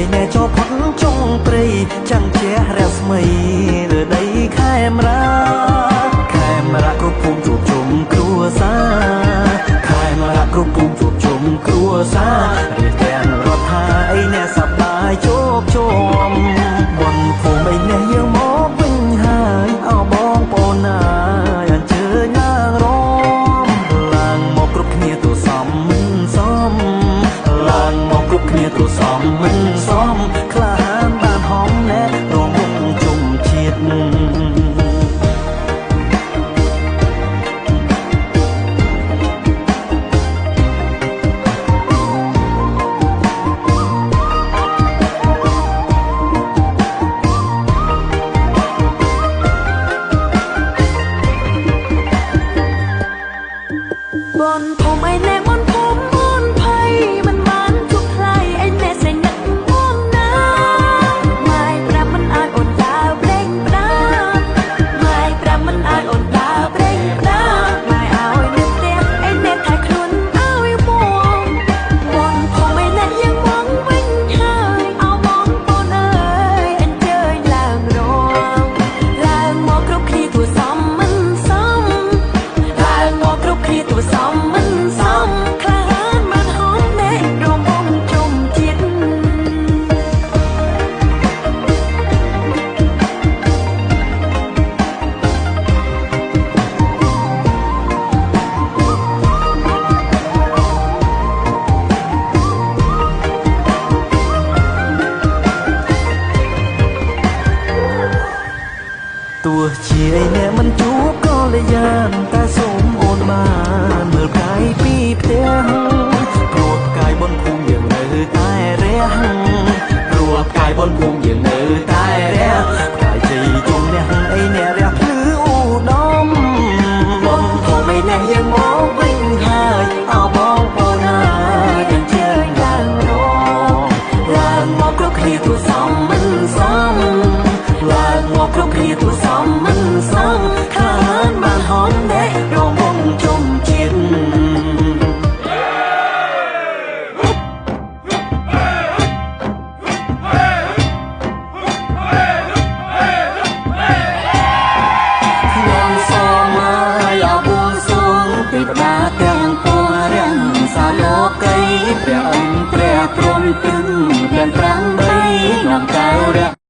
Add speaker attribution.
Speaker 1: ឯណែចូលផុតចុងព្រៃចាំងជះរស្មីលើដីខេមរាគ្រប់ភូមិជួបជុំគ្រួសារខេមរាគ្រប់ភូមិជួបជុំគ្រួសាររៀបទាំងរដ្ឋាអីណែសប្បាយជោគជុំបនភូមិអីណែយើងមកវិញហើយអោបងប្អូនណាយអញ្ជើញឡើងរំឡើងមកគ្រប់គ្នាទូសំមិនសមឡើងមកគ្រប់គ្នាទូសំមិនសមក្លាហានបានហំណែរំវងជុំជាតិ
Speaker 2: บนภูมิไอ้แน่บนภูมิบนไผ่มันมันทุกใครไอ้แน่ใส่หนักม่วงน้ำไม่ปรำมันอาจอดดาวเปล่งปรำไม่ปรำมันอาจอดดาวเปล่งปรำไม่เอาไอ้เนื้อเตี้ยไอ้แน่ถ่ายคลุนเอาไอ้บวงบนภูมิไอ้แน่ยังมองวิ่งหายเอามองปนเอ้ยอันเจยลางรองลางมองครุกคลีตัวซ้ำมันซ้ำลางมองครุกคลีตัวซ้ำ
Speaker 1: ទោះជាឯណែមិនជួបក៏លយានតែសូមអូនបានមើលផ្កាយពីផ្ទះព្រោះផ្កាយបនភូមិយើងនៅតែរះព្រោះផ្កាយបនភូមិយើងនៅតែរះផ្កាយជ័យជុំអ្នកឯណែរះភ្លឺឧត្តមបនភូមិឯណែយើងមកវិញហើយអោបងប្អូនណាយើងជើញឡើងរងឡើងមកគ្រប់គ្នាទូសំមិនសមឡើងមកគ្រប់គ្នាទូសំមិនសមខ្លាហានបានហំណែរងវងជុំជាតិខ្ញុំសូមឲ្យបួងសួងទេវតាទាំងពួងរាំងសាលោកីព្រះអង្គព្រះព្រំទឹងទាំងប្រាំបីនាំកៅរៈ